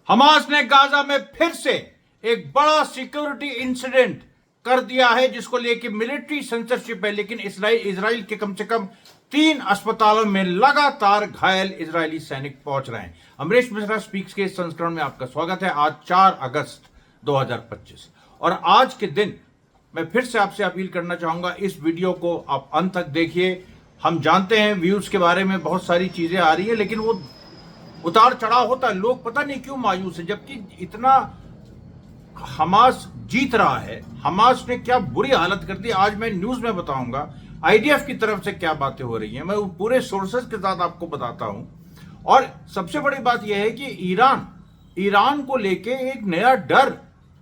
Hamas ने Gaza में फिर से एक बड़ा सिक्योरिटी इंसिडेंट कर दिया है, जिसको लेके मिलिट्री सेंसरशिप है, लेकिन इजराइल के कम से कम 3 अस्पतालों में लगातार घायल इजरायली सैनिक पहुंच रहे हैं। अमरेश मिश्रा स्पीक्स के इस संस्करण में आपका स्वागत है। आज 4 अगस्त 2025 और आज के दिन मैं फिर से आपसे अपील करना चाहूंगा, इस वीडियो को आप अंत तक देखिए। हम जानते हैं व्यूज के बारे में बहुत सारी चीजें आ रही है, लेकिन वो उतार चढ़ाव होता है। लोग पता नहीं क्यों मायूस है, जबकि इतना हमास जीत रहा है। हमास ने क्या बुरी हालत कर दी, आज मैं न्यूज में बताऊंगा। आईडीएफ की तरफ से क्या बातें हो रही हैं, मैं पूरे सोर्सेस के साथ आपको बताता हूं। और सबसे बड़ी बात यह है कि ईरान को लेके एक नया डर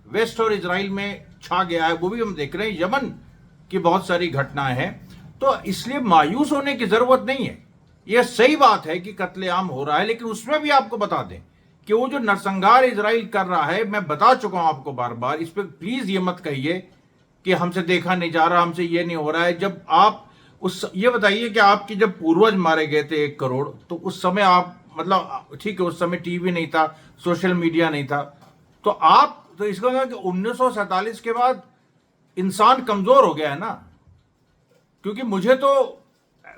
वेस्ट और इजराइल में छा गया है, वो भी हम देख रहे हैं। यमन की बहुत सारी घटनाएं हैं, तो इसलिए मायूस होने की जरूरत नहीं है। यह सही बात है कि कत्लेआम हो रहा है, लेकिन उसमें भी आपको बता दें कि वो जो नरसंहार इजराइल कर रहा है, मैं बता चुका हूं आपको बार बार। इस पर प्लीज ये मत कहिए कि हमसे देखा नहीं जा रहा, हमसे ये नहीं हो रहा है। जब आप ये बताइए कि आपके जब पूर्वज मारे गए थे 1 करोड़, तो उस समय आप, मतलब ठीक है उस समय टीवी नहीं था, सोशल मीडिया नहीं था, तो इसका मतलब कि 1947 के बाद इंसान कमजोर हो गया है ना। क्योंकि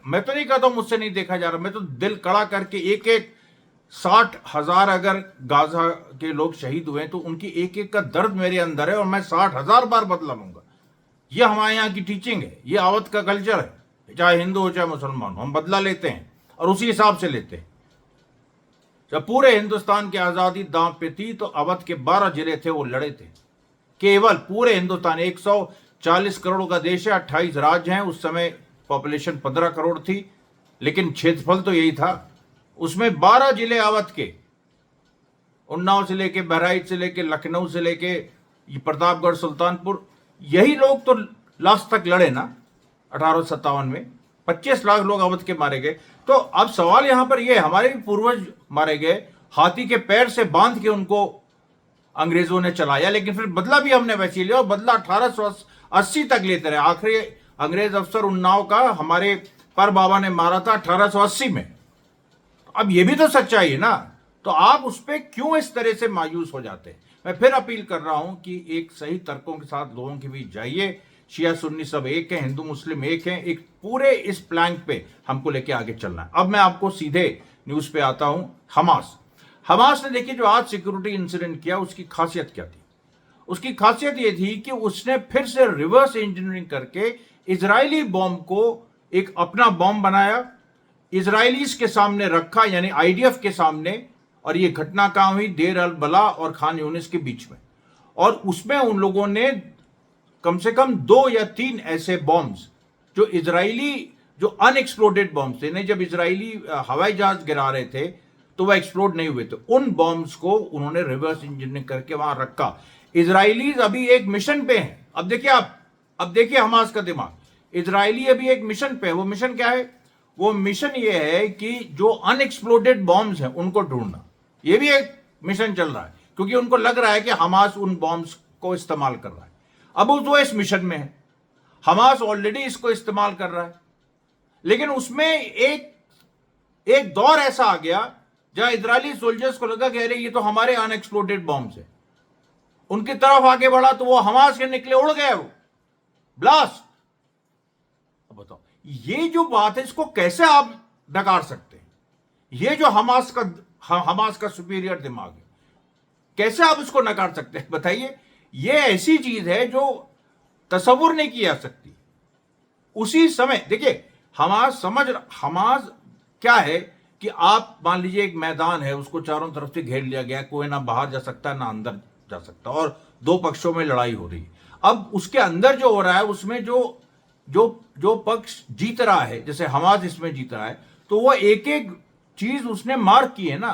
मैं तो नहीं कहता हूं मुझसे नहीं देखा जा रहा, मैं तो दिल कड़ा करके एक 60,000 अगर गाजा के लोग शहीद हुए तो उनकी एक का दर्द मेरे अंदर है, और मैं 60,000 बार बदला लूंगा। यह हमारे यहाँ की टीचिंग है, यह आवत का कल्चर है। चाहे हिंदू हो चाहे मुसलमान हो, हम बदला लेते हैं और उसी हिसाब से लेते हैं। जब पूरे हिंदुस्तान की आजादी दांव पे थी तो अवध के 12 जिले थे, वो लड़े थे। केवल पूरे हिंदुस्तान 140 करोड़ का देश है, 28 राज्य हैं। उस समय पॉपुलेशन 15 करोड़ थी, लेकिन क्षेत्रफल तो यही था। उसमें 12 जिले अवध के, उन्नाव से लेके बहराइच से लेके लखनऊ से लेके प्रतापगढ़ सुल्तानपुर, यही लोग तो लास्ट तक लड़े ना। 1857 में 25 लाख लोग अवध के मारे गए। तो अब सवाल यहां पर यह, हमारे भी पूर्वज मारे गए, हाथी के पैर से बांध के उनको अंग्रेजों ने चलाया, लेकिन फिर बदला भी हमने वैसे लिया, और बदला 1880 तक लेते रहे। आखिरी अंग्रेज अफसर उन्नाव का हमारे पर बाबा ने मारा था 1880 में। अब ये भी तो सच्चाई है ना, तो आप उस पर क्यों इस तरह से मायूस हो जाते हैं। मैं फिर अपील कर रहा हूं कि एक सही तर्कों के साथ लोगों के बीच जाइए। शिया सुन्नी सब एक है, हिंदू मुस्लिम एक है, एक पूरे इस प्लैंक पे हमको लेके आगे चलना है। अब मैं आपको सीधे न्यूज पे आता हूं। हमास ने देखिए जो आज सिक्योरिटी इंसिडेंट किया, उसकी खासियत क्या थी। उसकी खासियत यह थी कि उसने फिर से रिवर्स इंजीनियरिंग करके इजरायली बॉम्ब को एक अपना बॉम्ब बनाया, इजरायलीज के सामने रखा, यानी आईडीएफ के सामने। और यह घटना कहां हुई, देर अल बला और खान यूनिस के बीच में। और उसमें उन लोगों ने कम से कम 2 या 3 ऐसे बॉम्ब्स जो अनएक्सप्लोडेड बॉम्ब्स थे, नहीं, जब इजरायली हवाई जहाज गिरा रहे थे तो वह एक्सप्लोड नहीं हुए थे, उन बॉम्ब्स को उन्होंने रिवर्स इंजीनियरिंग करके वहां रखा। इजरायलीज अभी एक मिशन पे हैं। अब देखिए हमास का दिमाग। इजरायली अभी एक मिशन पे है। वो मिशन क्या है? वो मिशन ये है कि जो अनएक्सप्लोडेड बॉम्ब्स हैं उनको ढूंढना। ये भी एक मिशन चल रहा है, क्योंकि उनको लग रहा है कि हमास उन बॉम्ब्स को इस्तेमाल कर रहा है। अब वो इस मिशन में है, हमास ऑलरेडी इसको इस्तेमाल कर रहा है, लेकिन उसमें एक दौर ऐसा आ गया जहां इजरायली सोल्जर्स को लगा कि अरे ये तो हमारे अनएक्सप्लोडेड बॉम्ब्स है। उनकी तरफ आगे बढ़ा तो वो हमास के निकले, उड़ गए वो, ब्लास्ट। अब बताओ, ये जो बात है इसको कैसे आप नकार सकते हैं? ये जो हमास का सुपीरियर दिमाग है, कैसे आप इसको नकार सकते हैं बताइए? ये ऐसी चीज है जो तसव्वुर नहीं की जा सकती। उसी समय देखिए हमास क्या है कि आप मान लीजिए एक मैदान है, उसको चारों तरफ से घेर लिया गया, कोई ना बाहर जा सकता ना अंदर जा सकता, और 2 पक्षों में लड़ाई हो रही। अब उसके अंदर जो हो रहा है, उसमें जो पक्ष जीत रहा है, जैसे हमास इसमें जीत रहा है, तो वो एक चीज उसने मार्क की है ना,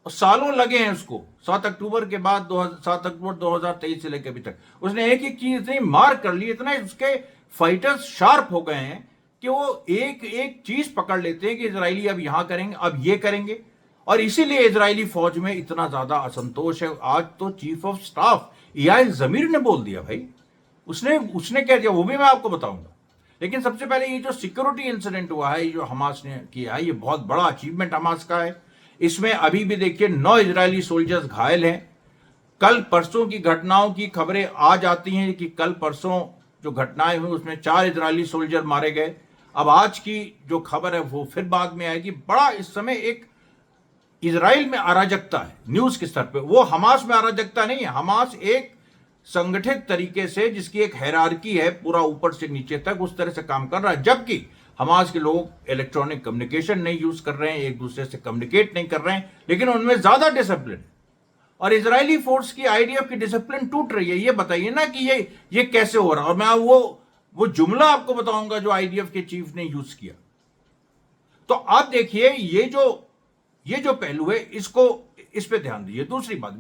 और सालों लगे हैं उसको। 7 अक्टूबर के बाद 7 अक्टूबर 2023 से लेकर अभी तक उसने एक चीज इतनी मार्क कर ली, इतना उसके फाइटर्स शार्प हो गए हैं कि वो एक चीज पकड़ लेते हैं कि इजरायली अब यहां करेंगे, अब ये करेंगे। और इसीलिए इजरायली फौज में इतना ज्यादा असंतोष है। आज तो चीफ ऑफ स्टाफ याहिया ज़मीर ने बोल दिया भाई, उसने क्या दिया वो भी मैं आपको बताऊंगा। लेकिन सबसे पहले ये जो सिक्योरिटी इंसिडेंट हुआ है, ये जो हमास ने किया है, ये बहुत बड़ा अचीवमेंट हमास का है। इसमें अभी भी देखिए 9 इजरायली सोल्जर्स घायल हैं। कल परसों की घटनाओं की खबरें आ जाती हैं कि कल परसों जो घटनाएं हुई उसमें 4 इजरायली सोल्जर मारे गए। अब आज की जो खबर है वो फिर बाद में आएगी। बड़ा इस समय एक इजराइल में अराजकता है न्यूज के स्तर पे। वो हमास में अराजकता नहीं है। हमास एक संगठित तरीके से, जिसकी एक हायरार्की है पूरा ऊपर से नीचे तक, उस तरह से काम कर रहा है। जबकि हमास के लोग इलेक्ट्रॉनिक कम्युनिकेशन नहीं यूज कर रहे हैं, एक दूसरे से कम्युनिकेट नहीं कर रहे हैं, लेकिन उनमें ज्यादा डिसिप्लिन। और इजरायली फोर्स की, आईडीएफ की डिसिप्लिन टूट रही है। ये बताइए ना कि ये कैसे हो रहा है। और मैं वो जुमला आपको बताऊंगा जो आईडीएफ के चीफ ने यूज किया। तो आप देखिए ये जो पहलू है, इस पे ध्यान दीजिए। दूसरी बात,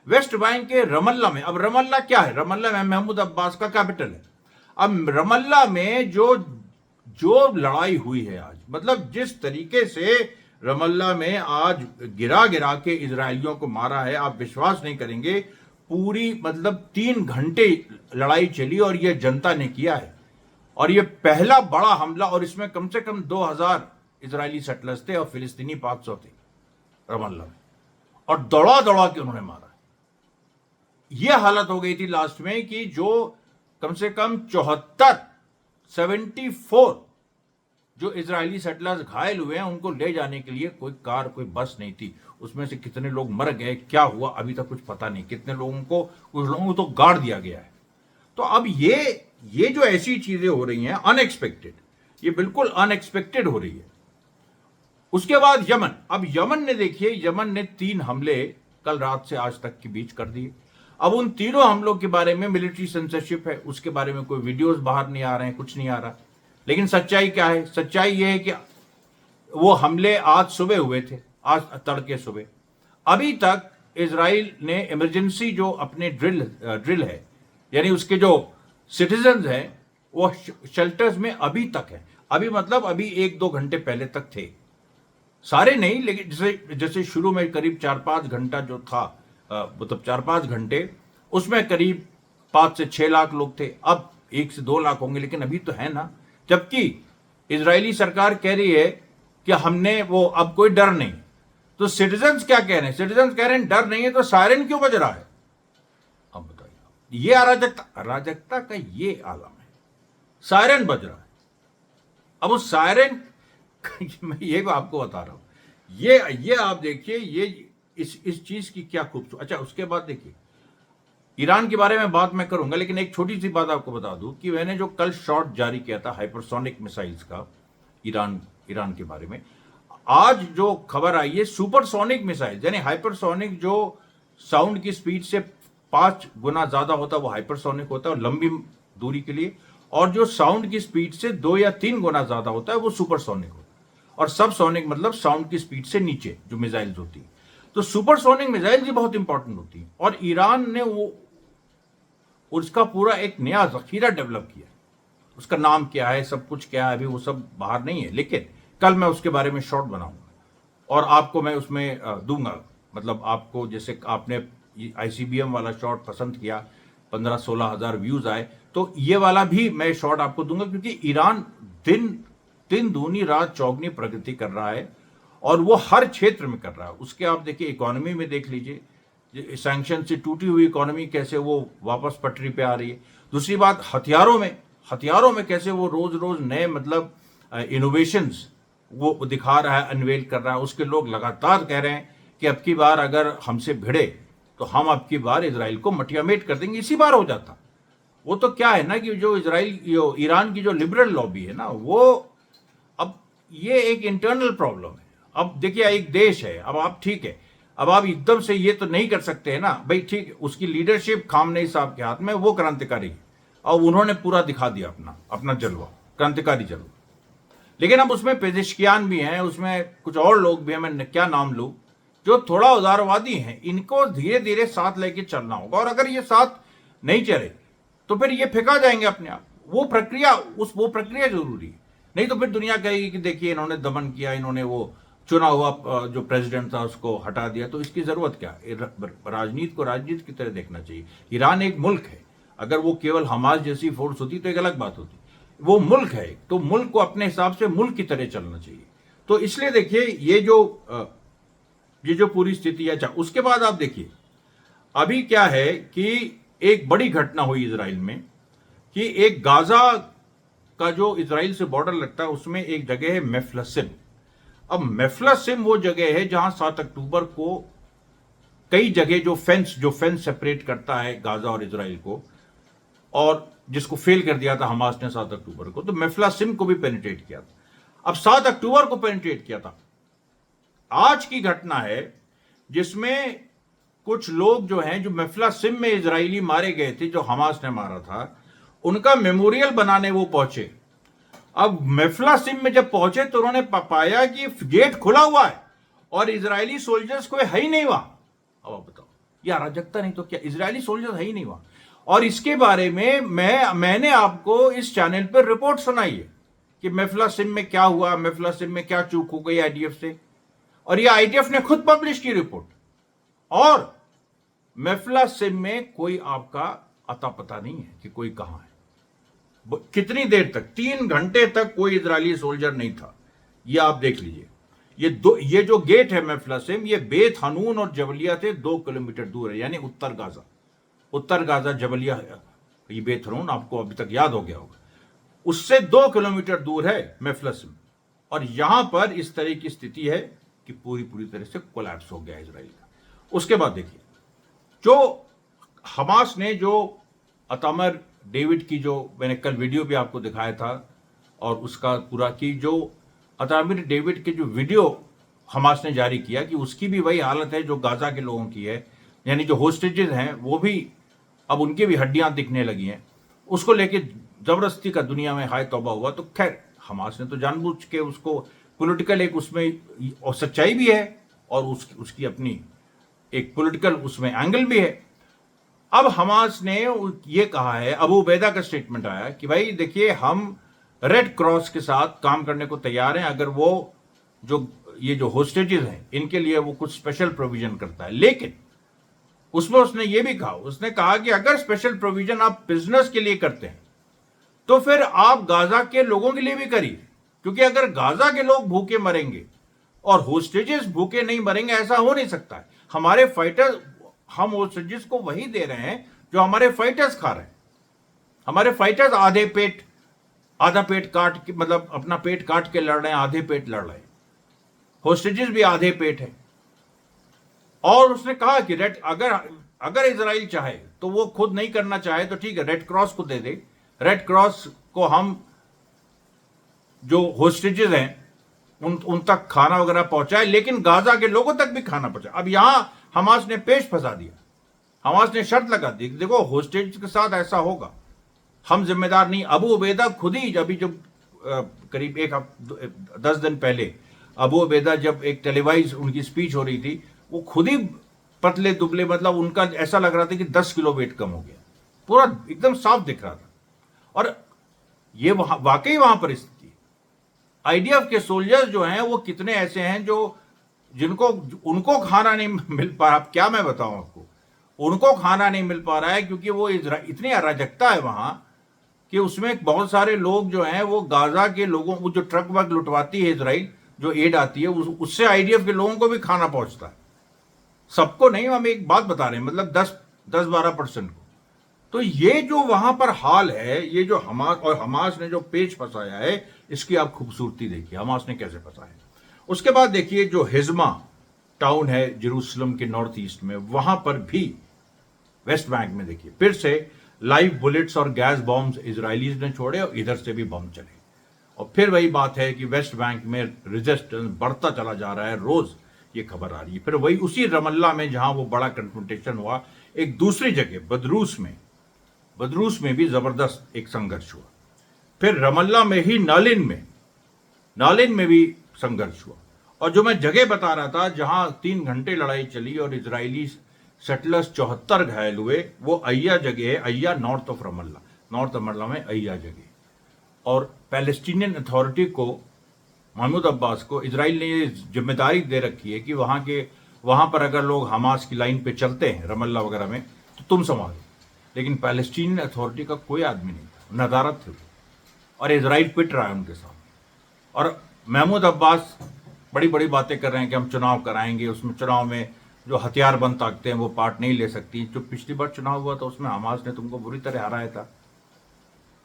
वेस्ट बैंक के रमल्ला में, अब रमल्ला क्या है? रमल्ला में महमूद अब्बास का कैपिटल है। अब रमल्ला में जो लड़ाई हुई है आज, मतलब जिस तरीके से रमल्ला में आज गिरा गिरा के इजरायलियों को मारा है, आप विश्वास नहीं करेंगे। पूरी मतलब 3 घंटे लड़ाई चली और यह जनता ने किया है। और यह पहला बड़ा हमला, और इसमें कम से कम 2000 इजरायली सेटलर्स थे और फिलिस्तीनी 500 थे रमल्ला में, और दौड़ा दौड़ा के उन्होंने मारा। यह हालत हो गई थी लास्ट में कि जो कम से कम 74 जो इजरायली सेटलर्स घायल हुए हैं, उनको ले जाने के लिए कोई कार, कोई बस नहीं थी। उसमें से कितने लोग मर गए, क्या हुआ, अभी तक कुछ पता नहीं। कुछ लोगों को तो गाड़ दिया गया है। तो अब ये जो ऐसी चीजें हो रही हैं अनएक्सपेक्टेड, ये बिल्कुल अनएक्सपेक्टेड हो रही है। उसके बाद यमन। अब यमन ने देखिए, यमन ने 3 हमले कल रात से आज तक के बीच कर दिए। अब उन तीनों हमलों के बारे में मिलिट्री सेंसरशिप है, उसके बारे में कोई वीडियोस बाहर नहीं आ रहे हैं, कुछ नहीं आ रहा। लेकिन सच्चाई क्या है? सच्चाई यह है कि वो हमले आज सुबह हुए थे, आज तड़के सुबह। अभी तक इजराइल ने इमरजेंसी जो अपने ड्रिल है, यानी उसके जो सिटीजन हैं, वो शेल्टर्स में अभी तक है। अभी मतलब अभी 1-2 घंटे पहले तक थे, सारे नहीं, लेकिन जैसे शुरू में करीब 4-5 घंटा जो था, मतलब 4-5 घंटे, उसमें करीब 5 से 6 लाख लोग थे। अब 1 से 2 लाख होंगे, लेकिन अभी तो है ना। जबकि इजरायली सरकार कह रही है कि हमने वो, अब कोई डर नहीं। तो सिटीजन्स क्या कह रहे हैं? सिटीजन्स कह रहे हैं डर नहीं है, तो सायरन क्यों बज रहा है? अब बताइए, ये अराजकता का ये आलम है। सायरन बज रहा है। अब उस सायरन मैं ये आपको बता रहा हूं, ये आप देखिए, ये इस चीज की क्या खूबसूरत। अच्छा, उसके बाद देखिए, ईरान के बारे में बात मैं करूंगा, लेकिन एक छोटी सी बात आपको बता दूं कि मैंने जो कल शॉट जारी किया था हाइपरसोनिक मिसाइल्स का ईरान के बारे में, आज जो खबर आई है सुपरसोनिक मिसाइल, यानी हाइपरसोनिक जो साउंड की स्पीड से 5 गुना ज्यादा होता है वो हाइपरसोनिक होता है, और लंबी दूरी के लिए। और जो साउंड की स्पीड से 2 या 3 गुना ज्यादा होता है वो सुपरसोनिक होता है। और सबसोनिक मतलब साउंड की स्पीड से नीचे जो मिसाइल्स होती है। तो सुपरसोनिक मिसाइल भी बहुत इंपॉर्टेंट होती है, और ईरान ने उसका पूरा एक नया जखीरा डेवलप किया। उसका नाम क्या है, सब कुछ क्या है, अभी वो सब बाहर नहीं है, लेकिन कल मैं उसके बारे में शॉर्ट बनाऊंगा और आपको मैं उसमें दूंगा। मतलब आपको, जैसे आपने आईसीबीएम वाला शॉर्ट पसंद किया, 15-16 हजार व्यूज आए, तो ये वाला भी मैं शॉर्ट आपको दूंगा, क्योंकि ईरान दिन दूनी रात चौगनी प्रगति कर रहा है, और वो हर क्षेत्र में कर रहा है। उसके आप देखिए, इकोनॉमी में देख लीजिए, सैंक्शन से टूटी हुई इकोनॉमी कैसे वो वापस पटरी पे आ रही है। दूसरी बात, हथियारों में कैसे वो रोज नए मतलब इनोवेशंस वो दिखा रहा है, अनवेल कर रहा है। उसके लोग लगातार कह रहे हैं कि अब की बार अगर हमसे भिड़े तो हम अब की बार इजराइल को मटियामेट कर देंगे। इसी बार हो जाता। वो तो क्या है ना कि जो ईरान की जो लिबरल लॉबी है ना, वो अब ये एक इंटरनल प्रॉब्लम है। अब देखिए, एक देश है, अब आप ठीक है, अब आप एकदम से ये तो नहीं कर सकते है ना भाई, ठीक, उसकी लीडरशिप खामनेई साहब के हाथ में, वो क्रांतिकारी है और उन्होंने पूरा दिखा दिया अपना जलवा, क्रांतिकारी जलवा। लेकिन अब उसमें पेजिशकियान भी हैं, उसमें कुछ और लोग भी हैं, मैं क्या नाम लूं, जो थोड़ा उदारवादी हैं। इनको धीरे धीरे साथ लेके चलना होगा, और अगर ये साथ नहीं चले तो फिर ये फेंका जाएंगे अपने आप। वो प्रक्रिया जरूरी है, नहीं तो फिर दुनिया कहेगी कि देखिए इन्होंने दमन किया, इन्होंने वो चुना हुआ जो प्रेसिडेंट था उसको हटा दिया, तो इसकी जरूरत क्या? राजनीति को राजनीति की तरह देखना चाहिए। ईरान एक मुल्क है, अगर वो केवल हमास जैसी फोर्स होती तो एक अलग बात होती। वो मुल्क है, तो मुल्क को अपने हिसाब से मुल्क की तरह चलना चाहिए। तो इसलिए देखिए, ये जो ये जो पूरी स्थिति है। अच्छा, उसके बाद आप देखिए अभी क्या है कि एक बड़ी घटना हुई इजराइल में कि एक गाजा का जो इजराइल से बॉर्डर लगता है उसमें एक जगह है मेफ्लसिम। अब मेफ्लसिम वो जगह है जहां 7 अक्टूबर को कई जगह जो फेंस सेपरेट करता है गाजा और इजराइल को, और जिसको फेल कर दिया था हमास ने 7 अक्टूबर को, तो मेफ्लसिम को भी पेनिट्रेट किया था। अब 7 अक्टूबर को पेनिट्रेट किया था। आज की घटना है जिसमें कुछ लोग जो हैं, जो मेफ्लसिम में इजरायली मारे गए थे, जो हमास ने मारा था, उनका मेमोरियल बनाने वो पहुंचे। अब मेफ्लसिम में जब पहुंचे तो उन्होंने पाया कि गेट खुला हुआ है और इजरायली सोल्जर्स कोई है ही नहीं वहां। अब आप बताओ, ये अराजकता नहीं तो क्या? इजरायली सोल्जर्स है ही नहीं वहां। और इसके बारे में मैंने आपको इस चैनल पर रिपोर्ट सुनाई है कि मेफ्लसिम में क्या हुआ, मेफ्लसिम में क्या चूक हो गई आईडीएफ से, और ये आईडीएफ ने खुद पब्लिश की रिपोर्ट। और मेफ्लसिम में कोई आपका अता पता नहीं है कि कोई कहां है। कितनी देर तक, 3 घंटे तक कोई इजरायली सोल्जर नहीं था। ये आप देख लीजिए। ये जो गेट है मेफ्लसिम, ये बेत हनून और जबलिया से 2 किलोमीटर दूर है, यानी उत्तर गाजा जबलिया है। ये बेत हनून आपको अभी तक याद हो गया होगा, उससे 2 किलोमीटर दूर है मेफ्लसिम। और यहां पर इस तरह की स्थिति है कि पूरी तरह से कोलैप्स हो गया इजराइल का। उसके बाद देखिए, जो हमास ने जो अतामर डेविड की, जो मैंने कल वीडियो भी आपको दिखाया था, और उसका पूरा की जो अतामर डेविड के जो वीडियो हमास ने जारी किया, कि उसकी भी वही हालत है जो गाजा के लोगों की है, यानी जो होस्टेजेस हैं वो भी अब उनकी भी हड्डियां दिखने लगी हैं। उसको लेके जबरदस्ती का दुनिया में हाय तौबा हुआ। तो खैर, हमास ने तो जानबूझ के उसको पॉलिटिकल एक उसमें, और सच्चाई भी है और उसकी अपनी एक पॉलिटिकल उसमें एंगल भी है। अब हमास ने ये कहा है, अबू उबैदा का स्टेटमेंट आया कि भाई देखिए, हम रेड क्रॉस के साथ काम करने को तैयार हैं अगर वो ये जो होस्टेजेस हैं इनके लिए वो कुछ स्पेशल प्रोविजन करता है। लेकिन उसमें उसने ये भी कहा, उसने कहा कि अगर स्पेशल प्रोविजन आप बिजनेस के लिए करते हैं तो फिर आप गाजा के लोगों के लिए भी करिए, क्योंकि अगर गाजा के लोग भूखे मरेंगे और होस्टेजेस भूखे नहीं मरेंगे, ऐसा हो नहीं सकता है। हमारे फाइटर्स, हम होस्टेजेस को वही दे रहे हैं जो हमारे फाइटर्स खा रहे हैं। हमारे फाइटर्स आधा पेट काट के, मतलब अपना पेट काट के लड़ रहे हैं, आधे पेट लड़ रहे हैं। होस्टेजेस भी आधे पेट है। और उसने कहा कि अगर इजराइल चाहे तो वो खुद नहीं करना चाहे तो ठीक है, रेड क्रॉस को दे दे। रेड क्रॉस को हम जो होस्टेजेस हैं उन तक खाना वगैरह पहुंचाए, लेकिन गाजा के लोगों तक भी खाना पहुंचाए। अब यहां हमास ने पेश फंसा दिया। हमास ने शर्त लगा दी, देखो होस्टेज के साथ ऐसा होगा, हम जिम्मेदार नहीं। अबू उबैदा खुद ही, अभी जब करीब 10 दिन पहले अबू उबैदा जब एक टेलीवाइज उनकी स्पीच हो रही थी, वो खुद ही पतले दुबले, मतलब उनका ऐसा लग रहा था कि 10 किलो वेट कम हो गया, पूरा एकदम साफ दिख रहा था। और ये वाकई वहां पर स्थिति, आईडीएफ के सोल्जर्स जो हैं वो कितने ऐसे हैं जो उनको खाना नहीं मिल पा रहा। क्या मैं बताऊं आपको, उनको खाना नहीं मिल पा रहा है क्योंकि वो इतनी अराजकता है वहां कि उसमें बहुत सारे लोग जो हैं वो गाजा के लोगों को, जो ट्रक वर्क लुटवाती है इजराइल, जो एड आती है उससे आईडीएफ के लोगों को भी खाना पहुंचता है, सबको नहीं। हम एक बात बता रहे हैं, मतलब 10-12% को। तो ये जो वहां पर हाल है, ये जो हमास ने जो पेच फंसाया है, इसकी आप खूबसूरती देखिए हमास ने कैसे फंसाया है। उसके बाद देखिए, जो हिजमा टाउन है जेरूसलम के नॉर्थ ईस्ट में, वहां पर भी वेस्ट बैंक में देखिए फिर से लाइव बुलेट्स और गैस बॉम्ब्स इजरायलीज ने छोड़े और इधर से भी बम चले। और फिर वही बात है कि वेस्ट बैंक में रेजिस्टेंस बढ़ता चला जा रहा है, रोज ये खबर आ रही है। फिर वही उसी रमल्ला में जहां वो बड़ा कन्फ्रंटेशन हुआ, एक दूसरी जगह बदरूस में भी जबरदस्त एक संघर्ष हुआ। फिर रमल्ला में ही नालिन में भी संघर्ष हुआ। और जो मैं जगह बता रहा था जहां 3 घंटे लड़ाई चली और इजरायली सेटलर्स 74 घायल हुए, वो अय्या जगह है, अय्या नॉर्थ रमल्ला में अय्या जगह। और पैलेस्टीनियन अथॉरिटी को, महमूद अब्बास को, इजराइल ने ये जिम्मेदारी दे रखी है कि वहां पर अगर लोग हमास की लाइन पे चलते हैं रमल्ला वगैरह में तो तुम संभालो। लेकिन पैलेस्टीनियन अथॉरिटी का कोई आदमी नहीं था, नदारत थे वो, और इजराइल पिट रहा है उनके साथ। और महमूद अब्बास बड़ी बड़ी बातें कर रहे हैं कि हम चुनाव कराएंगे, उसमें चुनाव में जो हथियारबंद ताकतें हैं वो पार्ट नहीं ले सकती। जो पिछली बार चुनाव हुआ था उसमें हमास ने तुमको बुरी तरह हराया था।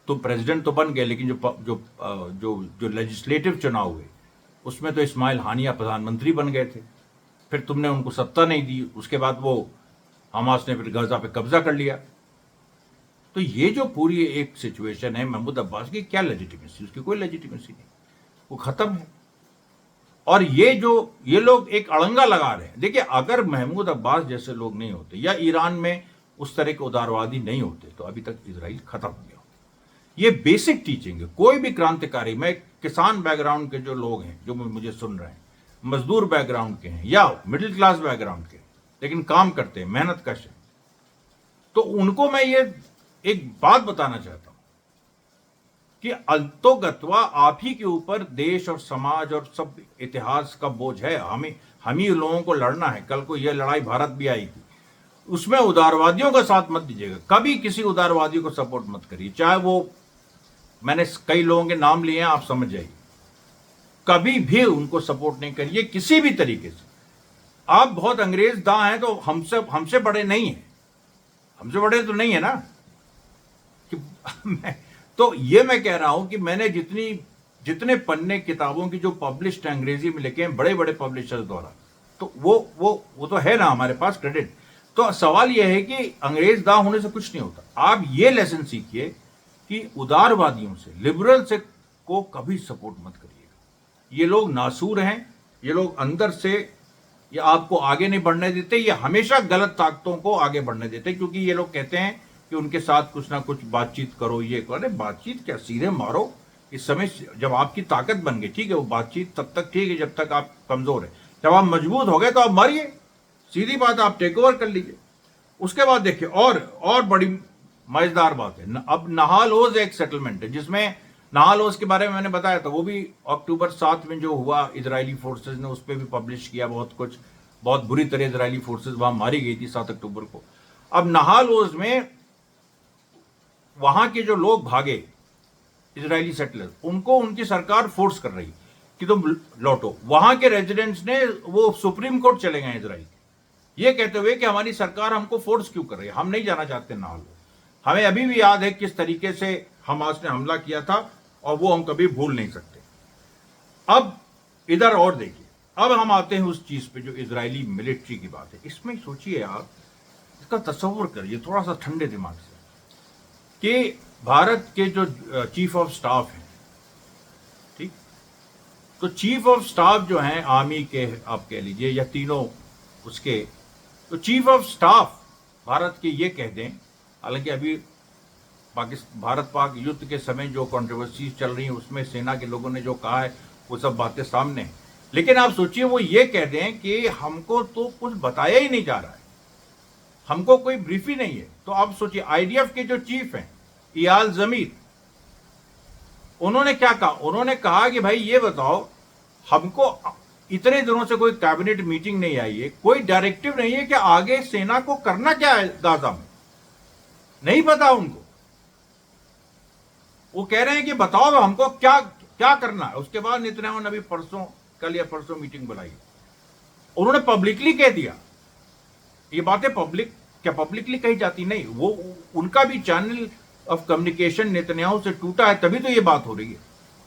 तुम प्रेसिडेंट तो बन गए, लेकिन जो लेजिस्लेटिव चुनाव हुए उसमें तो इस्माइल हानिया प्रधानमंत्री बन गए थे। फिर तुमने उनको सत्ता नहीं दी, उसके बाद वो हमास ने फिर गाजा पे कब्जा कर लिया। तो ये जो पूरी एक सिचुएशन है, महमूद अब्बास की क्या लेजिटिमेसी? उसकी कोई लेजिटिमेसी नहीं, वो खत्म है। और ये लोग एक अड़ंगा लगा रहे हैं। देखिए, अगर महमूद अब्बास जैसे लोग नहीं होते या ईरान में उस तरह के उदारवादी नहीं होते तो अभी तक इजराइल खत्म हो गया। ये बेसिक टीचिंग है। कोई भी क्रांतिकारी, मैं किसान बैकग्राउंड के जो लोग हैं जो मुझे सुन रहे हैं, मजदूर बैकग्राउंड के हैं या मिडिल क्लास बैकग्राउंड के, लेकिन काम करते हैं, मेहनत कश है, तो उनको मैं ये एक बात बताना चाहता हूं कि अल्तोगत्वा आप ही के ऊपर देश और समाज और सब इतिहास का बोझ है। हम ही लोगों को लड़ना है। कल को यह लड़ाई भारत भी आएगी, उसमें उदारवादियों का साथ मत दीजिएगा। कभी किसी उदारवादी को सपोर्ट मत करिए, चाहे वो, मैंने कई लोगों के नाम लिए हैं, आप समझ जाइए। कभी भी उनको सपोर्ट नहीं करिए किसी भी तरीके से। आप बहुत अंग्रेज दां हैं तो हमसे बड़े नहीं हैं, हमसे बड़े तो नहीं है ना कि तो ये मैं कह रहा हूं कि मैंने जितने पन्ने किताबों की जो पब्लिश्ड अंग्रेजी में लिखे हैं बड़े बड़े पब्लिशर्स द्वारा, तो वो तो है ना हमारे पास क्रेडिट। तो सवाल यह है कि अंग्रेज दां होने से कुछ नहीं होता। आप ये लेसन सीखिए कि उदारवादियों से, लिबरल से को कभी सपोर्ट मत करिएगा। ये लोग नासूर हैं, ये लोग अंदर से ये आपको आगे नहीं बढ़ने देते, ये हमेशा गलत ताकतों को आगे बढ़ने देते, क्योंकि ये लोग कहते हैं कि उनके साथ कुछ ना कुछ बातचीत करो, ये करो। बातचीत क्या, सीधे मारो। इस समय जब आपकी ताकत बन गई, ठीक है, वो बातचीत तब तक ठीक है जब तक आप कमजोर है। जब आप मजबूत हो गए तो आप मारिए, सीधी बात, आप टेक ओवर कर लीजिए। उसके बाद देखिए, और बड़ी मजेदार बात है, अब नहालोज एक सेटलमेंट है, जिसमें नहालोज के बारे में मैंने बताया था, वो भी अक्टूबर 7 में जो हुआ, इजरायली फोर्सेज ने उस पर भी पब्लिश किया बहुत कुछ। बहुत बुरी तरह इजरायली फोर्सेज वहां मारी गई थी 7 अक्टूबर को। अब नहालोज में वहां के जो लोग भागे, इजरायली सेटलर, उनको उनकी सरकार फोर्स कर रही कि तुम लौटो। वहां के रेजिडेंट्स ने वो सुप्रीम कोर्ट चले गए इजराइल के, ये कहते हुए कि हमारी सरकार हमको फोर्स क्यों कर रही है, हम नहीं जाना चाहते नहालोज। हमें अभी भी याद है किस तरीके से हमास ने हमला किया था, और वो हम कभी भूल नहीं सकते। अब इधर और देखिए, अब हम आते हैं उस चीज पे जो इजरायली मिलिट्री की बात है। इसमें सोचिए आप, इसका तस्वुर करिए थोड़ा सा ठंडे दिमाग से, कि भारत के जो चीफ ऑफ स्टाफ हैं, ठीक, तो चीफ ऑफ स्टाफ जो हैं आर्मी के, आप कह लीजिए, या तीनों उसके, तो चीफ ऑफ स्टाफ भारत के ये कह दें, हालांकि अभी भारत पाक युद्ध के समय जो कंट्रोवर्सी चल रही है उसमें सेना के लोगों ने जो कहा है वो सब बातें सामने हैं, लेकिन आप सोचिए वो ये कह दें कि हमको तो कुछ बताया ही नहीं जा रहा है, हमको कोई ब्रीफ ही नहीं है। तो आप सोचिए, आईडीएफ के जो चीफ हैं इयाल जमीर, उन्होंने क्या कहा? उन्होंने कहा कि भाई ये बताओ, हमको इतने दिनों से कोई कैबिनेट मीटिंग नहीं आई है, कोई डायरेक्टिव नहीं है कि आगे सेना को करना क्या है गाजा में, नहीं पता उनको। वो कह रहे हैं कि बताओ हमको क्या क्या करना है। उसके बाद नेतन्याहू ने अभी कल या परसों मीटिंग बुलाई, उन्होंने पब्लिकली कह दिया। ये बातें पब्लिकली कही जाती नहीं, वो उनका भी चैनल ऑफ कम्युनिकेशन नेतन्याहू से टूटा है, तभी तो ये बात हो रही है।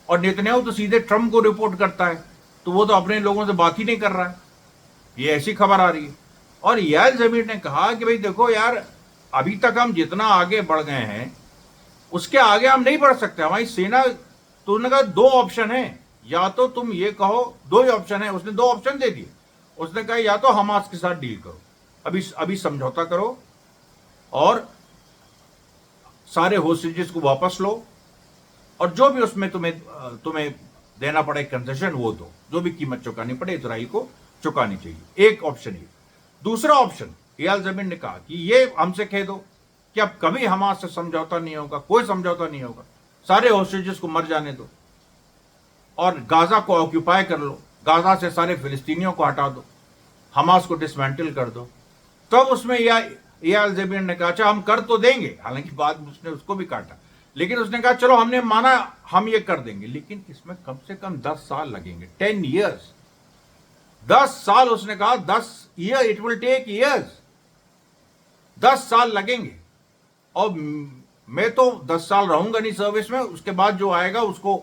और नेतन्याहू तो सीधे ट्रंप को रिपोर्ट करता है, तो वो तो अपने लोगों से बात ही नहीं कर रहा है, ये ऐसी खबर आ रही है। और यार जमीर ने कहा कि भाई देखो यार, अभी तक हम जितना आगे बढ़ गए हैं उसके आगे हम नहीं बढ़ सकते, हमारी सेना। तो उन्होंने कहा दो ऑप्शन है, या तो तुम ये कहो, दो ही ऑप्शन है, उसने दो ऑप्शन दे दिए। उसने कहा या तो हमास के साथ डील करो, अभी समझौता करो और सारे होस्टेजेस को वापस लो, और जो भी उसमें तुम्हें देना पड़े कंसेशन वो दो, जो भी कीमत चुकानी पड़े इजराइल को चुकानी चाहिए। एक ऑप्शन ये। दूसरा ऑप्शन इयाल जमीन ने कहा कि ये हमसे कह दो कि अब कभी हमास से समझौता नहीं होगा, कोई समझौता नहीं होगा, सारे होस्टेजेस को मर जाने दो और गाजा को ऑक्यूपाई कर लो, गाजा से सारे फिलिस्तीनियों को हटा दो, हमास को डिसमेंटल कर दो। तब उसमें इयाल जमीन ने कहा अच्छा हम कर तो देंगे, हालांकि बाद में उसने उसको भी काटा, लेकिन उसने कहा चलो हमने माना, हम ये कर देंगे, लेकिन इसमें कम से कम 10 साल लगेंगे, 10 years। 10 साल उसने कहा, 10 year, it will take years, 10 साल लगेंगे। और मैं तो 10 साल रहूंगा नहीं सर्विस में, उसके बाद जो आएगा उसको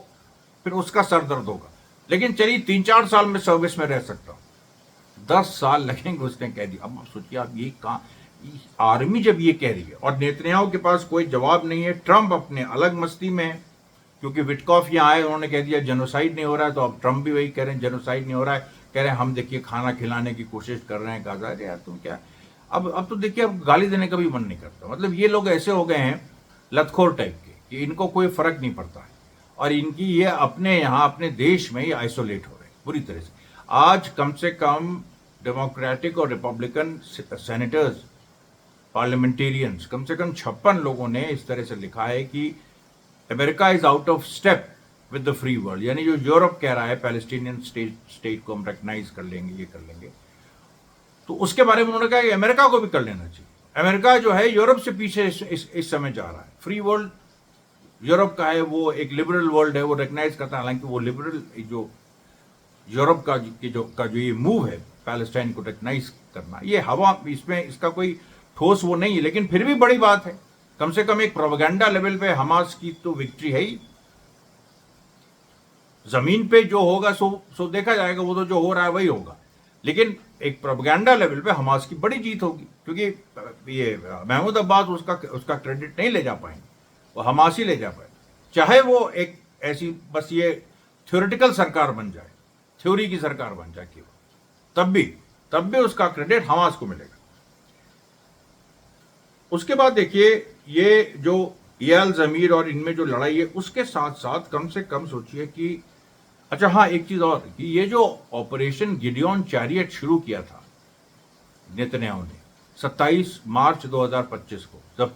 फिर उसका सर दर्द होगा। लेकिन चलिए 3-4 साल में सर्विस में रह सकता हूं, 10 साल लगेंगे उसने कह दिया। अब आप सोचिए, आप ये कहाँ, आर्मी जब ये कह रही है और नेतन्याहू के पास कोई जवाब नहीं है, ट्रंप अपने अलग मस्ती में है, क्योंकि विटकॉफ यहाँ आए, उन्होंने कह दिया जेनोसाइड नहीं हो रहा है, तो अब ट्रंप भी वही कह रहे हैं जेनोसाइड नहीं हो रहा है, कह रहे हैं हम देखिए खाना खिलाने की कोशिश कर रहे हैं गाजा। अरे यार तुम क्या, अब तो देखिए अब गाली देने का भी मन नहीं करता। मतलब ये लोग ऐसे हो गए हैं लतखोर टाइप के कि इनको कोई फर्क नहीं पड़ता है, और इनकी ये अपने यहाँ अपने देश में ही आइसोलेट हो रहे हैं पूरी तरह से। आज कम से कम डेमोक्रेटिक और रिपब्लिकन सेनेटर्स, पार्लियामेंटेरियंस, कम से कम 56 लोगों ने इस तरह से लिखा है कि America is out of step with the free world. यानी जो यूरोप कह रहा है पैलेस्टीनियन स्टेट को हम रिकग्नाइज कर लेंगे, ये कर लेंगे, तो उसके बारे में उन्होंने कहा कि अमेरिका को भी कर लेना चाहिए। अमेरिका जो है यूरोप से पीछे इस समय जा रहा है। फ्री वर्ल्ड यूरोप का है, वो एक लिबरल वर्ल्ड है, वो रिकग्नाइज करता है। हालांकि वो लिबरल जो यूरोप का जो ये मूव है पैलेस्टाइन को रिकग्नाइज करना, ये हवा इसमें इसका कोई ठोस वो नहीं है, लेकिन फिर भी बड़ी बात है। कम से कम एक प्रोपेगेंडा लेवल पे हमास की तो विक्ट्री है ही। जमीन पे जो होगा सो देखा जाएगा, वो तो जो हो रहा है वही होगा, लेकिन एक प्रोपेगेंडा लेवल पे हमास की बड़ी जीत होगी, क्योंकि ये महमूद अब्बास उसका क्रेडिट नहीं ले जा पाएंगे, वो हमास ही ले जा पाए। चाहे वो एक ऐसी बस ये थ्योरेटिकल सरकार बन जाए, थ्योरी की सरकार बन जाए केवल, तब भी उसका क्रेडिट हमास को मिलेगा। उसके बाद देखिए ये जो याल जमीर और इनमें जो लड़ाई है, उसके साथ साथ कम से कम सोचिए कि अच्छा हाँ, एक चीज और कि ये जो ऑपरेशन गिडियन चैरियट शुरू किया था नेतन्याहू ने 27 मार्च 2025 को, जब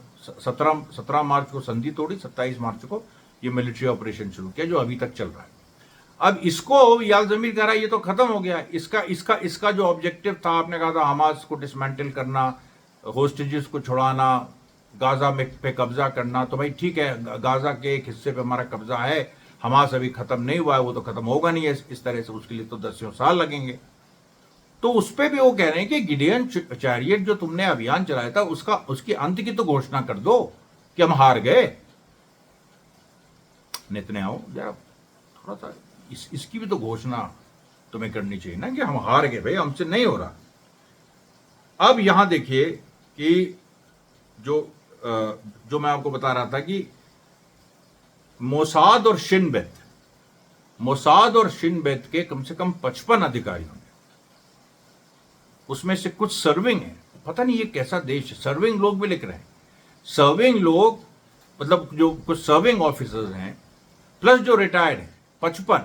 17 मार्च को संधि तोड़ी, 27 मार्च को ये मिलिट्री ऑपरेशन शुरू किया जो अभी तक चल रहा है। अब इसको याल जमीर कह रहा है ये तो खत्म हो गया। इसका जो ऑब्जेक्टिव था, आपने कहा था हमास को डिसमेंटल करना, होस्टेजेस को छुड़ाना, गाजा में पे कब्जा करना, तो भाई ठीक है, गाजा के एक हिस्से पे हमारा कब्जा है, हमास अभी खत्म नहीं हुआ है, वो तो खत्म होगा नहीं है इस तरह से, उसके लिए तो 10 साल लगेंगे। तो उस पे भी वो कह रहे हैं कि गिडियन चैरियट जो तुमने अभियान चलाया था उसकी अंत की तो घोषणा कर दो कि हम हार गए। नेतन्याहू जरा थोड़ा सा इसकी भी तो घोषणा तुम्हें करनी चाहिए ना कि हम हार गए, भाई हमसे नहीं हो रहा। अब यहां देखिए कि जो मैं आपको बता रहा था कि मोसाद और शिन बेत के कम से कम 55 अधिकारी होंगे, उसमें से कुछ सर्विंग है। पता नहीं ये कैसा देश है, सर्विंग लोग भी लिख रहे हैं। सर्विंग लोग मतलब जो कुछ सर्विंग ऑफिसर्स हैं प्लस जो रिटायर्ड हैं 55,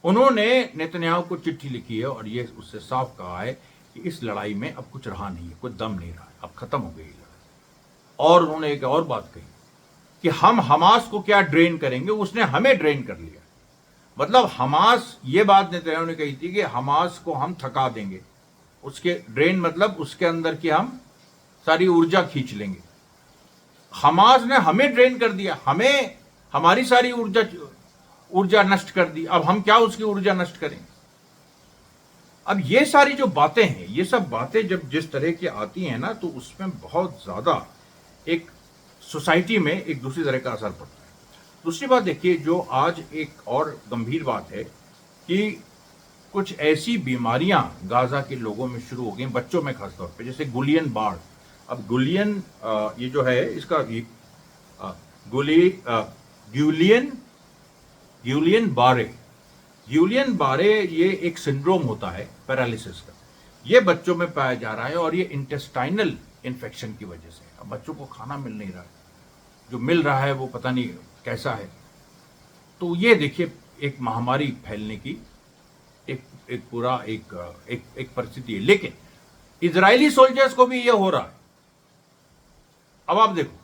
उन्होंने नेतन्याहू को चिट्ठी लिखी है और ये उससे साफ कहा है कि इस लड़ाई में अब कुछ रहा नहीं है, कोई दम नहीं रहा है, अब खत्म हो गई लड़ाई। और उन्होंने एक और बात कही कि हम हमास को क्या ड्रेन करेंगे, उसने हमें ड्रेन कर लिया। मतलब हमास, ये बात नेतन्याहू ने कही थी कि हमास को हम थका देंगे, उसके ड्रेन मतलब उसके अंदर की हम सारी ऊर्जा खींच लेंगे। हमास ने हमें ड्रेन कर दिया, हमें हमारी सारी ऊर्जा नष्ट कर दी, अब हम क्या उसकी ऊर्जा नष्ट करें। अब ये सारी जो बातें हैं, ये सब बातें जब जिस तरह की आती हैं ना, तो उसमें बहुत ज्यादा एक सोसाइटी में एक दूसरी तरह का असर पड़ता है। दूसरी बात देखिए, जो आज एक और गंभीर बात है कि कुछ ऐसी बीमारियां गाजा के लोगों में शुरू हो गई, बच्चों में खासतौर पे, जैसे गुलियन बाढ़। अब गुलियन ये जो है इसका ग्यूलियन बारे ये एक सिंड्रोम होता है पैरालिसिस का, ये बच्चों में पाया जा रहा है और ये इंटेस्टाइनल इन्फेक्शन की वजह से। अब बच्चों को खाना मिल नहीं रहा है, जो मिल रहा है वो पता नहीं कैसा है। तो ये देखिए एक महामारी फैलने की एक पूरा एक परिस्थिति है। लेकिन इजरायली सोल्जर्स को भी ये हो रहा है। अब आप देखो,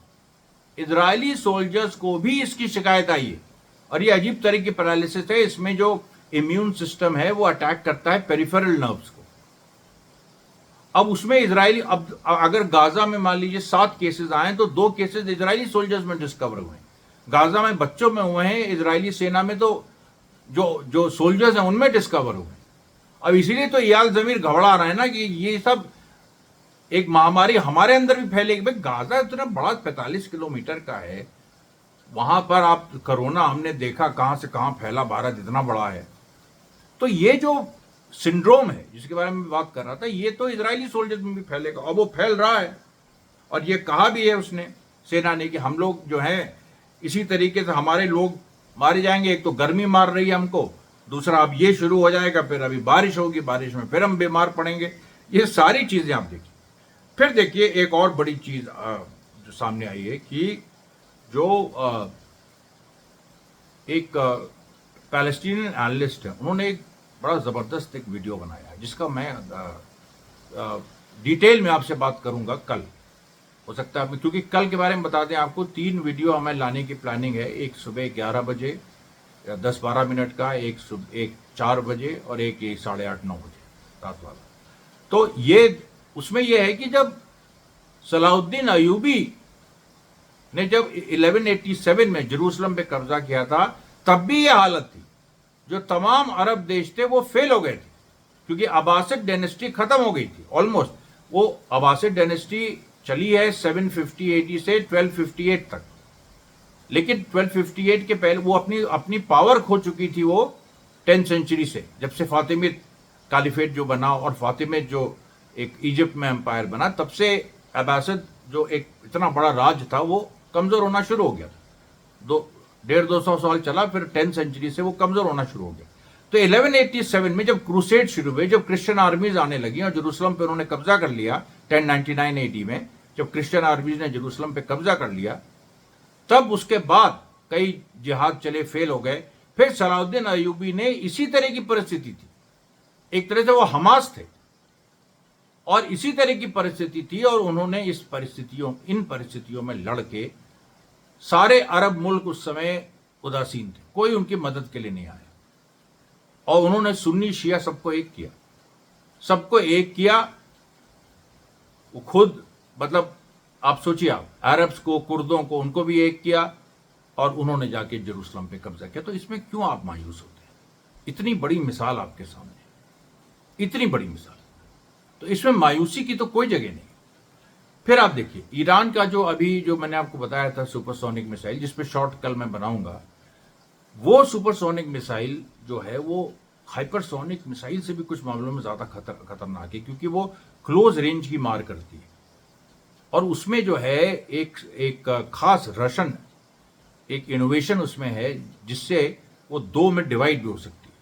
इजरायली सोल्जर्स को भी इसकी शिकायत आई है और ये अजीब तरह की पैरालिसिस है। इसमें जो इम्यून सिस्टम है वो अटैक करता है पेरिफेरल नर्व्स को। अब उसमें इजरायली, अब अगर गाजा में मान लीजिए 7 केसेस आए तो 2 केसेस इजरायली सोल्जर्स में डिस्कवर हुए हैं। गाजा में बच्चों में हुए हैं, इजरायली सेना में तो जो सोल्जर्स हैं उनमें डिस्कवर हुए हैं। अब इसीलिए तो याल जमीर घबरा रहा है ना कि ये सब एक महामारी हमारे अंदर भी फैलेगी। भाई गाजा इतना बड़ा 45 किलोमीटर का है, वहां पर आप कोरोना हमने देखा कहां से कहां फैला, भारत इतना बड़ा है। तो ये जो सिंड्रोम है जिसके बारे में बात कर रहा था, ये तो इजरायली सोल्जर्स में भी फैलेगा और वो फैल रहा है। और ये कहा भी है उसने, सेना ने, कि हम लोग जो है इसी तरीके से हमारे लोग मारे जाएंगे। एक तो गर्मी मार रही है हमको, दूसरा अब ये शुरू हो जाएगा, फिर अभी बारिश होगी, बारिश में फिर हम बीमार पड़ेंगे। ये सारी चीजें आप देखिए। फिर देखिए एक और बड़ी चीज जो सामने आई है कि जो एक पैलेस्टीनियन एनालिस्ट है, उन्होंने एक बड़ा जबरदस्त एक वीडियो बनाया है जिसका मैं डिटेल में आपसे बात करूंगा कल। हो सकता है क्योंकि कल के बारे में बता दें आपको, 3 वीडियो हमें लाने की प्लानिंग है। एक सुबह 11 बजे 10-12 मिनट का, एक 4 बजे और एक 8:30-9 बजे रात वाला। तो ये उसमें यह है कि जब सलाहुद्दीन अयूबी ने जब 1187 में जेरूसलम पे कब्जा किया था, तब भी यह हालत थी। जो तमाम अरब देश थे वो फेल हो गए थे, क्योंकि अब्बासिड डायनेस्टी खत्म हो गई थी ऑलमोस्ट। वो अब्बासिड डायनेस्टी चली है 750 AD से 1258 तक, लेकिन 1258 के पहले वो अपनी पावर खो चुकी थी वो 10th सेंचुरी से, जब से फातिमिद कालिफेट जो बना और फातिमिद जो एक इजिप्ट में एम्पायर बना, तब से अब्बासिद जो एक इतना बड़ा राज था वो कमजोर होना शुरू हो गया। 150-200 साल चला, फिर 10th सेंचुरी से वो कमजोर होना शुरू हो गया। तो 1187 में जब क्रूसेड शुरू हुए, जब क्रिश्चियन आर्मीज आने लगी और जेरूसलम पे उन्होंने कब्जा कर लिया 1099 AD में, जब क्रिश्चियन आर्मीज ने जेरूसलम पे कब्जा कर लिया, तब उसके बाद कई जिहाद चले, फेल हो गए। फिर सलाहुद्दीन अयूबी ने इसी तरह की परिस्थिति थी, एक तरह से वो हमास थे और इसी तरह की परिस्थिति थी, और उन्होंने इन परिस्थितियों में लड़के, सारे अरब मुल्क उस समय उदासीन थे, कोई उनकी मदद के लिए नहीं आया, और उन्होंने सुन्नी शिया सबको एक किया। वो खुद, मतलब आप सोचिए, आप अरब्स को, कुर्दों को, उनको भी एक किया, और उन्होंने जाके जेरूसलम पे कब्जा किया। तो इसमें क्यों आप मायूस होते हैं? इतनी बड़ी मिसाल आपके सामने, इतनी बड़ी मिसाल, तो इसमें मायूसी की तो कोई जगह नहीं। फिर आप देखिए ईरान का जो मैंने आपको बताया था सुपरसोनिक मिसाइल, जिसपे शॉर्ट कल मैं बनाऊंगा, वो सुपरसोनिक मिसाइल जो है वो हाइपरसोनिक मिसाइल से भी कुछ मामलों में ज्यादा खतरनाक है, क्योंकि वो क्लोज रेंज की मार करती है। और उसमें जो है एक खास रशन एक इनोवेशन उसमें है, जिससे वो 2 में डिवाइड भी हो सकती है,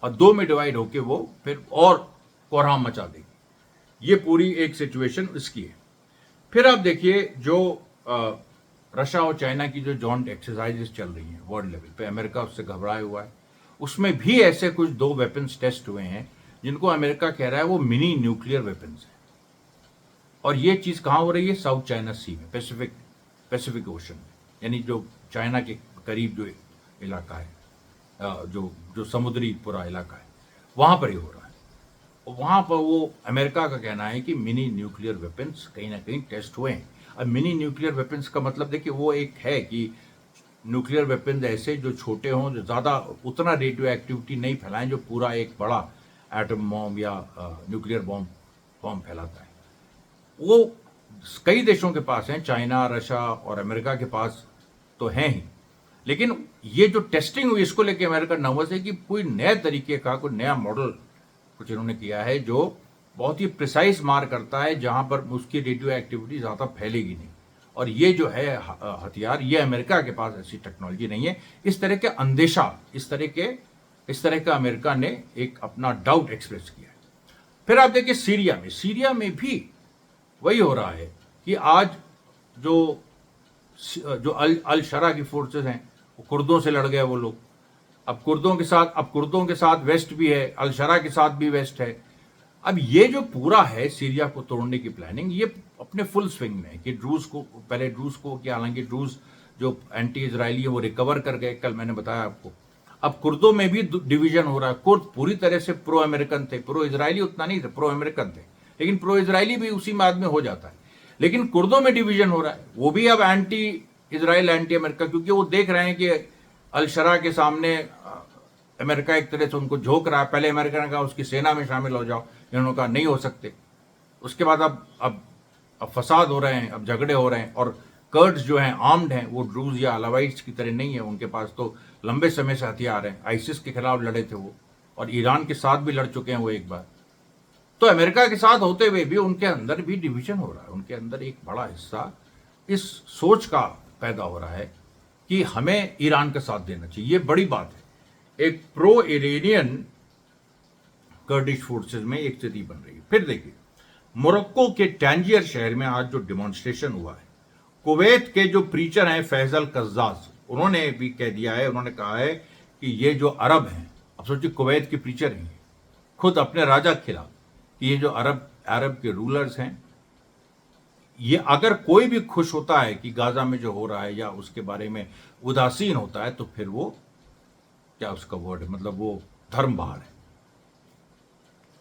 और 2 में डिवाइड होके वो फिर और कोहराम मचा देगी। ये पूरी एक सिचुएशन इसकी है। फिर आप देखिए जो रशिया और चाइना की जो जॉइंट एक्सरसाइजेस चल रही हैं वर्ल्ड लेवल पे, अमेरिका उससे घबराया हुआ है। उसमें भी ऐसे कुछ 2 वेपन्स टेस्ट हुए हैं जिनको अमेरिका कह रहा है वो मिनी न्यूक्लियर वेपन्स हैं। और ये चीज कहां हो रही है? साउथ चाइना सी में, पैसिफिक ओशन में, यानी जो चाइना के करीब जो इलाका है, जो समुद्री पूरा इलाका है, वहां पर ही हो रहा है। और वहां पर वो अमेरिका का कहना है कि मिनी न्यूक्लियर वेपन्स कहीं ना कहीं टेस्ट हुए हैं। अब मिनी न्यूक्लियर वेपन्स का मतलब देखिए, वो एक है कि न्यूक्लियर वेपन्स ऐसे जो छोटे हों, जो ज़्यादा उतना रेडियो एक्टिविटी नहीं फैलाएं, जो पूरा एक बड़ा एटम बॉम्ब या न्यूक्लियर बॉम्ब फैलाता है। वो कई देशों के पास हैं, चाइना, रशिया और अमेरिका के पास तो हैं ही, लेकिन ये जो टेस्टिंग हुई इसको लेके अमेरिका नर्वस है कि कोई नए तरीके का, कोई नया मॉडल कुछ इन्होंने किया है जो बहुत ही प्रिसाइज मार करता है, जहां पर उसकी रेडियो एक्टिविटी ज़्यादा फैलेगी नहीं। और ये जो है हथियार, ये अमेरिका के पास ऐसी टेक्नोलॉजी नहीं है। इस तरह के अंदेशा, इस तरह का अमेरिका ने एक अपना डाउट एक्सप्रेस किया है। फिर आप देखिए सीरिया में भी वही हो रहा है कि आज जो अल शरा की फोर्सेस हैं वो कुर्दों से लड़ गए वो लोग। अब कुर्दों के साथ वेस्ट भी है, अल शरा के साथ भी वेस्ट है। अब ये जो पूरा है सीरिया को तोड़ने की प्लानिंग, ये अपने फुल स्विंग में है कि ड्रूज को कि हालांकि ड्रूज जो एंटी इजरायली है वो रिकवर कर गए, कल मैंने बताया आपको। अब कुर्दों में भी डिवीजन हो रहा है। कुर्द पूरी तरह से प्रो अमेरिकन थे, प्रो इजरायली उतना नहीं थे, प्रो अमेरिकन थे, लेकिन प्रो इजरायली भी उसी बाद में हो जाता है। लेकिन कुर्दों में डिवीजन हो रहा है, वो भी अब एंटी इजराइल, एंटी अमेरिका, क्योंकि वो देख रहे हैं कि अल शरा के सामने अमेरिका एक तरह से उनको झोंक रहा है। पहले अमेरिका ने कहा उसकी सेना में शामिल हो जाओ, इन्होंने कहा नहीं हो सकते। उसके बाद अब फसाद हो रहे हैं, अब झगड़े हो रहे हैं। और कर्ड्स जो हैं आर्म्ड हैं, वो ड्रूज या अलावाइट्स की तरह नहीं है, उनके पास तो लंबे समय से हथियार हैं। आईसिस के खिलाफ लड़े थे वो, और ईरान के साथ भी लड़ चुके हैं वो एक बार। तो अमेरिका के साथ होते हुए भी उनके अंदर भी डिवीजन हो रहा है। उनके अंदर एक बड़ा हिस्सा इस सोच का पैदा हो रहा है कि हमें ईरान का साथ देना चाहिए। ये बड़ी बात है। एक प्रो इरानियन कर्डिश फोर्सेस में एक स्थिति बन रही है। फिर देखिए, मोरक्को के टैंजियर शहर में आज जो डिमॉन्स्ट्रेशन हुआ है, कुवैत के जो प्रीचर हैं फैजल कज्जाज, उन्होंने भी कह दिया है, उन्होंने कहा है कि ये जो अरब हैं, अब सोचिए कुवैत के प्रीचर हैं, खुद अपने राजा के खिलाफ, कि ये जो अरब के रूलर्स हैं, ये अगर कोई भी खुश होता है कि गाजा में जो हो रहा है या उसके बारे में उदासीन होता है, तो फिर वो क्या उसका वर्ड है, मतलब वो धर्मभार है,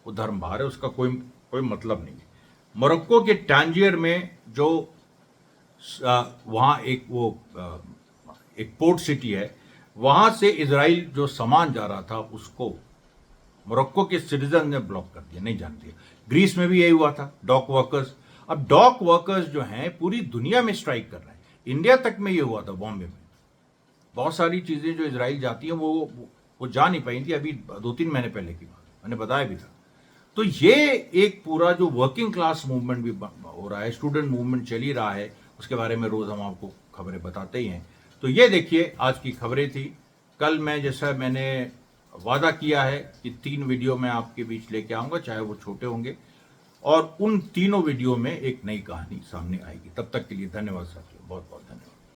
वो धर्मभार है, उसका कोई मतलब नहीं है। मोरक्को के टैंजियर में जो वहाँ एक पोर्ट सिटी है, वहाँ से इजराइल जो सामान जा रहा था उसको मोरक्को के सिटीजन ने ब्लॉक कर दिया, नहीं जाने दिया। ग्रीस में भी यही हुआ था, डॉक वर्कर्स। अब डॉक वर्कर्स जो हैं पूरी दुनिया में स्ट्राइक कर रहे हैं। इंडिया तक में ये हुआ था, बॉम्बे में बहुत सारी चीज़ें जो इजराइल जाती हैं वो जा नहीं पाई थी। अभी 2-3 महीने पहले की बात मैंने बताया भी था। तो ये एक पूरा जो वर्किंग क्लास मूवमेंट भी हो रहा है, स्टूडेंट मूवमेंट चल ही रहा है, उसके बारे में रोज़ हम आपको खबरें बताते ही हैं। तो ये देखिए आज की खबरें थी। कल मैं जैसा मैंने वादा किया है कि 3 वीडियो मैं आपके बीच लेके आऊँगा, चाहे वो छोटे होंगे, और उन तीनों वीडियो में एक नई कहानी सामने आएगी। तब तक के लिए धन्यवाद साथियों, बहुत बहुत धन्यवाद।